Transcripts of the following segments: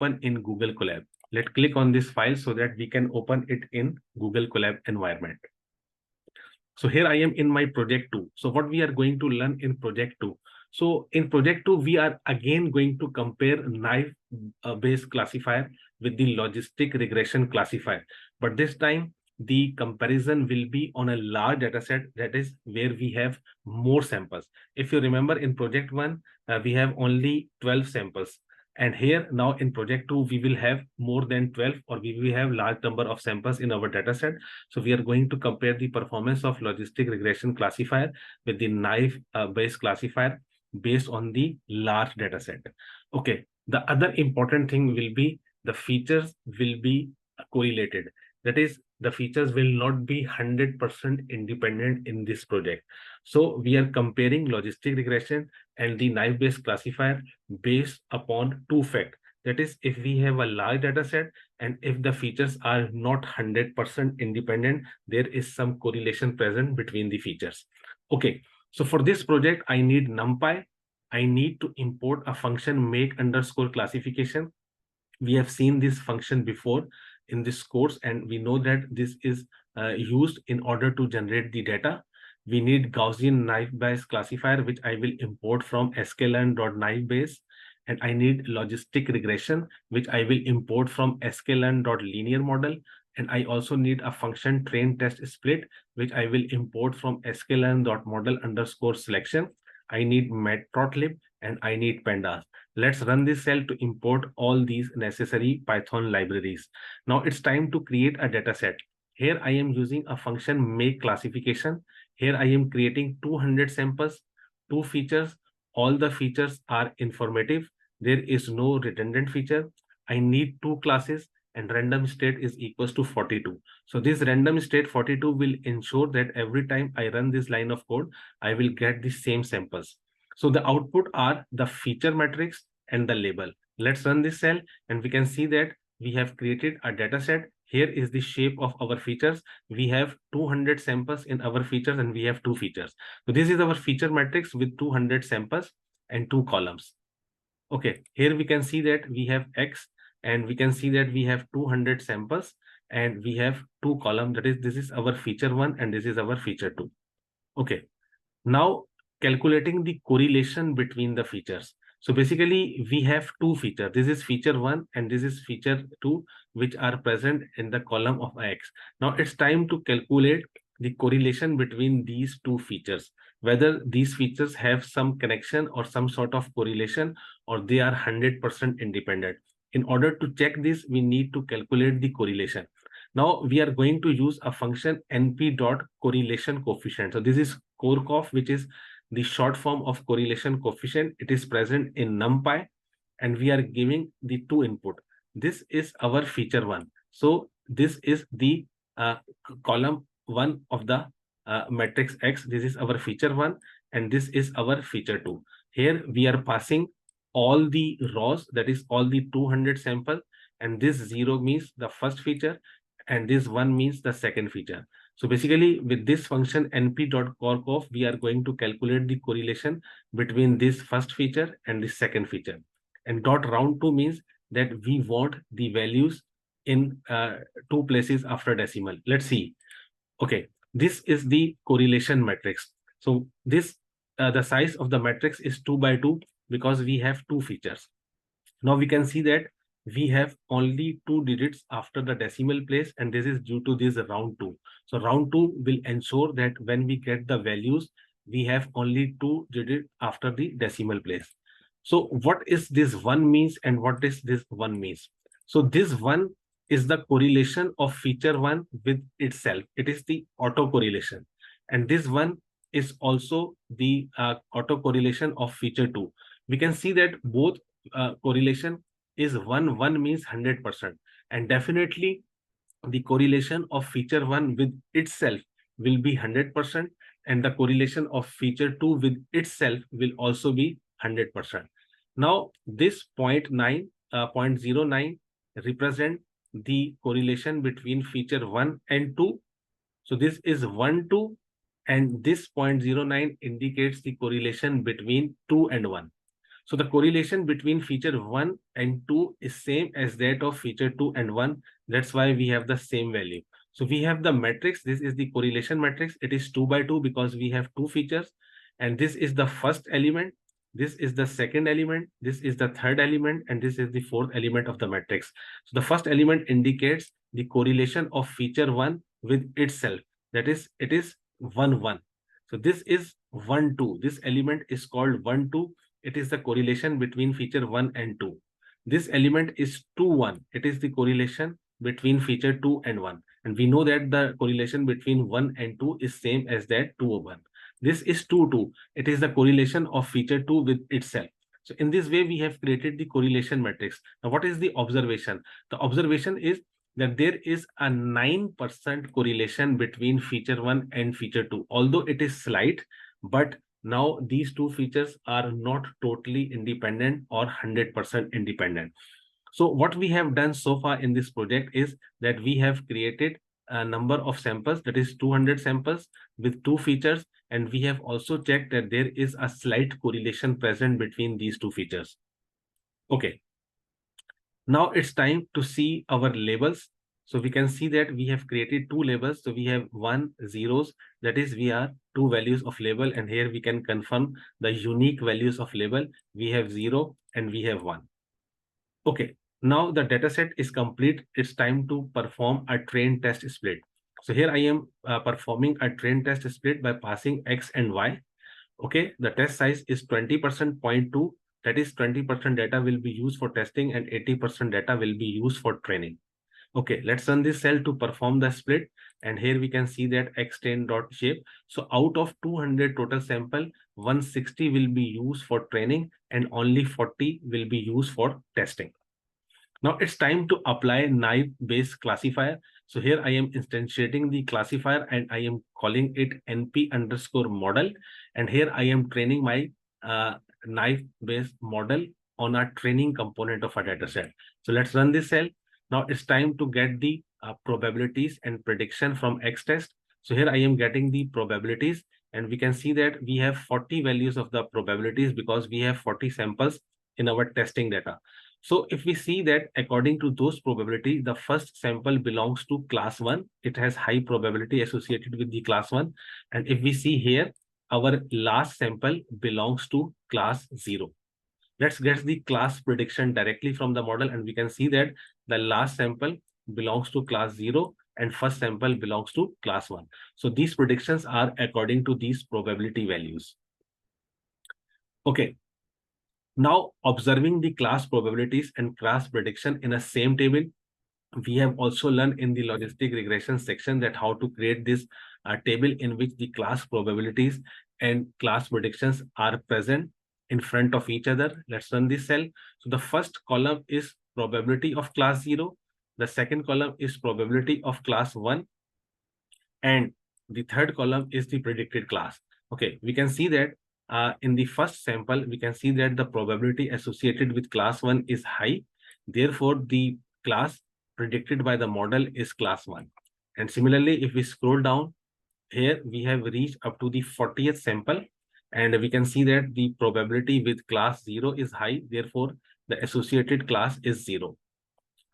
open in Google Colab. Let's click on this file so that we can open it in Google Colab environment. So here I am in my project 2. So what we are going to learn in project 2. So in project 2, we are again going to compare Naïve Bayes classifier with the logistic regression classifier. But this time, the comparison will be on a large data set, that is where we have more samples. If you remember in project 1, we have only 12 samples. And here now in project 2, we will have more than 12, or we will have large number of samples in our data set. So we are going to compare the performance of logistic regression classifier with the Naïve Bayes classifier based on the large data set. Okay, the other important thing will be the features will be correlated. That is, the features will not be 100% independent in this project. So we are comparing logistic regression and the Naïve Bayes classifier based upon two facts. That is, if we have a large data set and if the features are not 100% independent, there is some correlation present between the features. Okay, so for this project, I need NumPy. I need to import a function make_classification. We have seen this function before in this course, and we know that this is used in order to generate the data. We need Gaussian Naïve Bayes classifier, which I will import from sklearn.naïve Bayes. And I need logistic regression, which I will import from sklearn.linear model. And I also need a function train test split, which I will import from sklearn.model_selection. I need matplotlib and I need pandas. Let's run this cell to import all these necessary Python libraries. Now it's time to create a data set. Here I am using a function make classification. Here I am creating 200 samples, 2 features. All the features are informative. There is no redundant feature. I need 2 classes and random state is equals to 42. So this random state 42 will ensure that every time I run this line of code, I will get the same samples. So the output are the feature matrix and the label. Let's run this cell and we can see that we have created a data set. Here is the shape of our features. We have 200 samples in our features and we have 2 features. So this is our feature matrix with 200 samples and 2 columns. Okay, here we can see that we have X and we can see that we have 200 samples and we have 2 columns. That is, this is our feature 1 and this is our feature 2. Okay, now calculating the correlation between the features. So basically we have 2 features. This is feature 1 and this is feature 2, which are present in the column of X. Now it's time to calculate the correlation between these 2 features, whether these features have some connection or some sort of correlation, or they are 100% independent. In order to check this, we need to calculate the correlation. Now we are going to use a function np.correlation coefficient. So this is CoreCoff, which is the short form of correlation coefficient. It is present in NumPy and we are giving the 2 input. This is our feature 1. So this is the column 1 of the matrix X. This is our feature 1 and this is our feature 2. Here we are passing all the rows, that is all the 200 sample, and this 0 means the first feature and this 1 means the second feature. So basically with this function np.corcoff, we are going to calculate the correlation between this first feature and the second feature. And .round2 means that we want the values in 2 places after decimal. Let's see. Okay, this is the correlation matrix. So this the size of the matrix is 2 by 2 because we have 2 features. Now we can see that we have only 2 digits after the decimal place, and this is due to this round 2. So round 2 will ensure that when we get the values, we have only 2 digits after the decimal place. So what is this 1 means and what is this 1 means? So this 1 is the correlation of feature 1 with itself. It is the autocorrelation. And this 1 is also the autocorrelation of feature 2. We can see that both correlation is 1 means 100%, and definitely the correlation of feature 1 with itself will be 100%, and the correlation of feature 2 with itself will also be 100%. Now this 0.09 represent the correlation between feature 1 and 2. So this is 1, 2, and this 0.09 indicates the correlation between 2 and 1. So the correlation between feature 1 and 2 is same as that of feature 2 and 1. That's why we have the same value. So we have the matrix. This is the correlation matrix. It is 2 by 2 because we have two features. And this is the first element. This is the second element. This is the third element. And this is the fourth element of the matrix. So the first element indicates the correlation of feature 1 with itself. That is, it is 1, 1. So this is 1, 2. This element is called 1, 2. It is the correlation between feature 1 and 2. This element is 2, 1. It is the correlation between feature 2 and 1. And we know that the correlation between 1 and 2 is same as that 2 over 1. This is 2, 2. It is the correlation of feature 2 with itself. So in this way, we have created the correlation matrix. Now, what is the observation? The observation is that there is a 9% correlation between feature 1 and feature 2. Although it is slight, but now these two features are not totally independent or 100% independent. So what we have done so far in this project is that we have created a number of samples, that is 200 samples with two features. And we have also checked that there is a slight correlation present between these two features. Okay. Now it's time to see our labels. So we can see that we have created two labels. So we have 1, 0s, that is we are two values of label. And here we can confirm the unique values of label. We have 0 and we have 1. Okay, now the dataset is complete. It's time to perform a train test split. So here I am performing a train test split by passing X and Y. Okay, the test size is 20% 0.2. That is 20% data will be used for testing and 80% data will be used for training. Okay, let's run this cell to perform the split. And here we can see that x10.shape. So out of 200 total sample, 160 will be used for training and only 40 will be used for testing. Now it's time to apply Naïve Bayes Classifier. So here I am instantiating the classifier and I am calling it np_model. And here I am training my Naïve Bayes model on a training component of a dataset. So let's run this cell. Now it's time to get the probabilities and prediction from X test. So here I am getting the probabilities and we can see that we have 40 values of the probabilities because we have 40 samples in our testing data. So if we see that according to those probability, the first sample belongs to class 1. It has high probability associated with the class 1. And if we see here, our last sample belongs to class 0. Let's get the class prediction directly from the model. And we can see that the last sample belongs to class 0 and first sample belongs to class 1. So these predictions are according to these probability values. Okay. Now, observing the class probabilities and class prediction in a same table, we have also learned in the logistic regression section that how to create this table in which the class probabilities and class predictions are present in front of each other. Let's run this cell. So the first column is probability of class 0. The second column is probability of class 1. And the third column is the predicted class. Okay, we can see that in the first sample, we can see that the probability associated with class 1 is high. Therefore, the class predicted by the model is class 1. And similarly, if we scroll down, here we have reached up to the 40th sample. And we can see that the probability with class 0 is high. Therefore, the associated class is 0.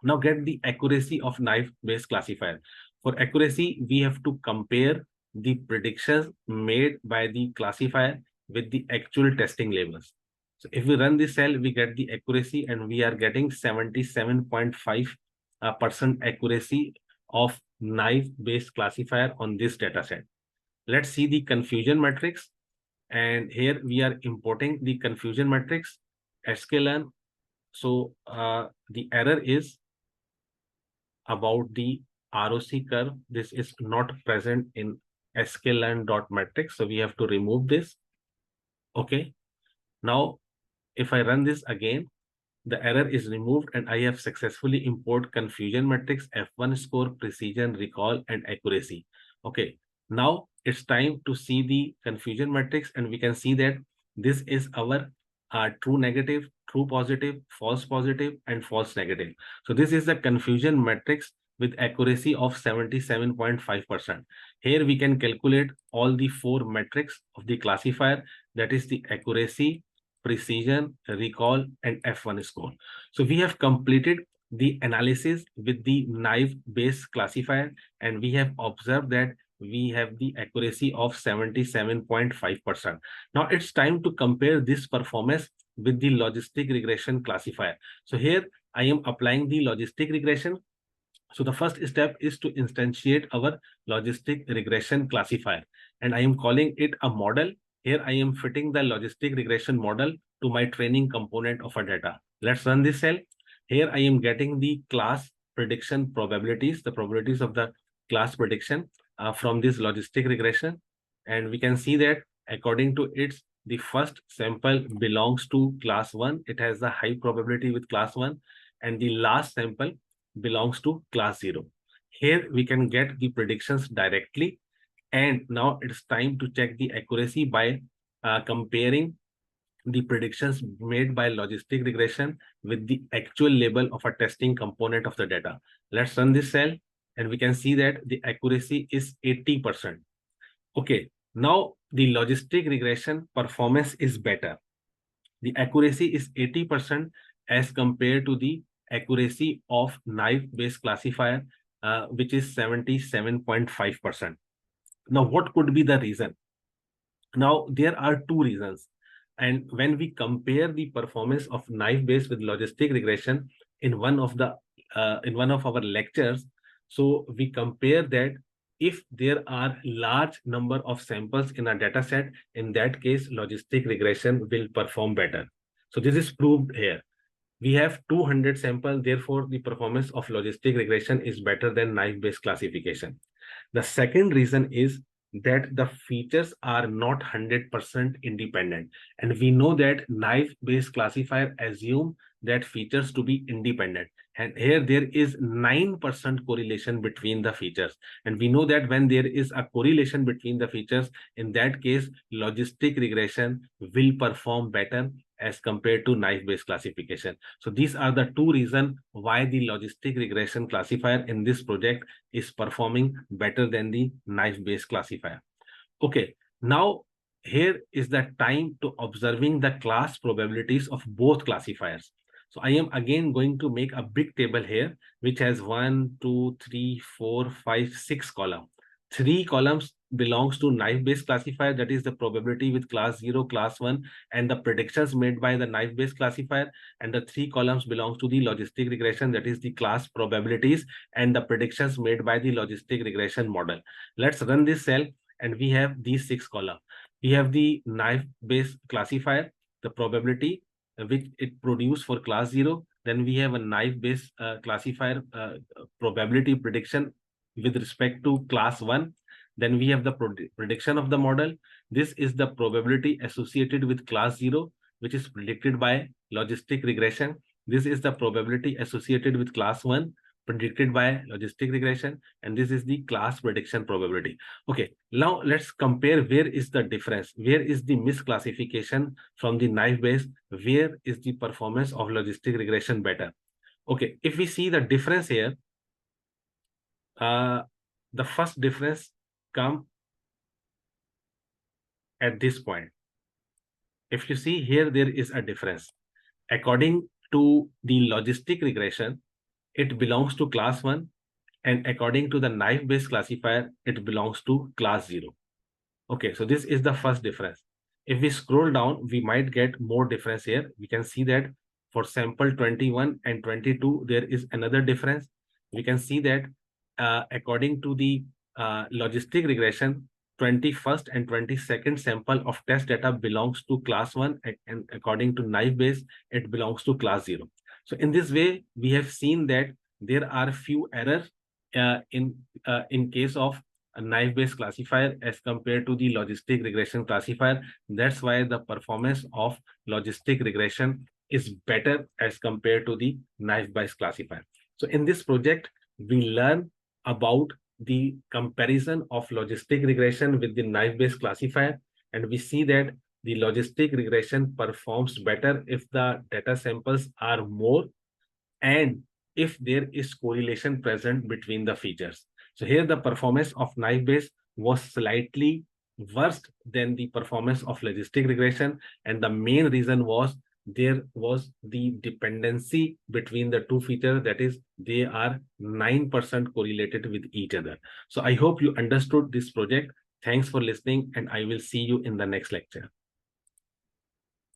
Now get the accuracy of Naïve Bayes classifier. For accuracy, we have to compare the predictions made by the classifier with the actual testing labels. So if we run this cell, we get the accuracy and we are getting 77.5% accuracy of Naïve Bayes classifier on this data set. Let's see the confusion matrix. And here we are importing the confusion matrix, Scikit-learn. So the error is about the ROC curve. This is not present in Scikit-learn.matrix. So we have to remove this. Okay. Now, if I run this again, the error is removed and I have successfully imported confusion matrix, F1 score, precision, recall, and accuracy. Okay. Now it's time to see the confusion matrix and we can see that this is our true negative, true positive, false positive, and false negative. So this is the confusion matrix with accuracy of 77.5%. Here we can calculate all the 4 metrics of the classifier, that is the accuracy, precision, recall, and F1 score. So we have completed the analysis with the Naïve Bayes classifier, and we have observed that we have the accuracy of 77.5%. Now it's time to compare this performance with the logistic regression classifier. So here I am applying the logistic regression. So the first step is to instantiate our logistic regression classifier, and I am calling it a model. Here I am fitting the logistic regression model to my training component of a data. Let's run this cell. Here I am getting the class prediction probabilities, the probabilities of the class prediction from this logistic regression. And we can see that according to its, the first sample belongs to class 1. It has a high probability with class 1, and the last sample belongs to class 0. Here we can get the predictions directly, and now it's time to check the accuracy by comparing the predictions made by logistic regression with the actual label of a testing component of the data. Let's run this cell, and we can see that the accuracy is 80%. Okay, now the logistic regression performance is better. The accuracy is 80% as compared to the accuracy of Naïve Bayes classifier, which is 77.5%. Now, what could be the reason? Now, there are two reasons. And when we compare the performance of Naïve Bayes with logistic regression in one of our lectures, so we compare that if there are large number of samples in a data set, in that case, logistic regression will perform better. So this is proved here. We have 200 samples, therefore the performance of logistic regression is better than Naïve Bayes classification. The second reason is that the features are not 100% independent. And we know that Naïve Bayes classifier assume that features to be independent. And here there is 9% correlation between the features. And we know that when there is a correlation between the features, in that case, logistic regression will perform better as compared to Naïve Bayes classification. So these are the two reasons why the logistic regression classifier in this project is performing better than the Naïve Bayes classifier. Okay, now here is the time to observing the class probabilities of both classifiers. So I am again going to make a big table here, which has 1, 2, 3, 4, 5, 6 columns. 3 columns belongs to Naïve Bayes classifier, that is the probability with class 0, class 1, and the predictions made by the Naïve Bayes classifier, and the 3 columns belongs to the logistic regression, that is the class probabilities and the predictions made by the logistic regression model. Let's run this cell, and we have these 6 columns. We have the Naïve Bayes classifier, the probability which it produced for class 0. Then we have a Naïve Bayes classifier probability prediction with respect to class 1. Then we have the prediction of the model. This is the probability associated with class 0, which is predicted by logistic regression. This is the probability associated with class 1, predicted by logistic regression, and this is the class prediction probability. Okay, now let's compare where is the difference, where is the misclassification from the Naïve Bayes, where is the performance of logistic regression better. Okay, if we see the difference here, the first difference come at this point. If you see here, there is a difference. According to the logistic regression, it belongs to class 1, and according to the Naïve Bayes classifier, it belongs to class 0. Okay, so this is the first difference. If we scroll down, we might get more difference here. We can see that for sample 21 and 22, there is another difference. We can see that according to the logistic regression, 21st and 22nd sample of test data belongs to class 1, and according to Naïve Bayes, it belongs to class 0. So in this way, we have seen that there are few errors in case of a Naïve Bayes classifier as compared to the logistic regression classifier. That's why the performance of logistic regression is better as compared to the Naïve Bayes classifier. So in this project, we learn about the comparison of logistic regression with the Naïve Bayes classifier, and we see that the logistic regression performs better if the data samples are more and if there is correlation present between the features. So here the performance of Naïve Bayes was slightly worse than the performance of logistic regression. And the main reason was there was the dependency between the two features, that is, they are 9% correlated with each other. So I hope you understood this project. Thanks for listening, and I will see you in the next lecture.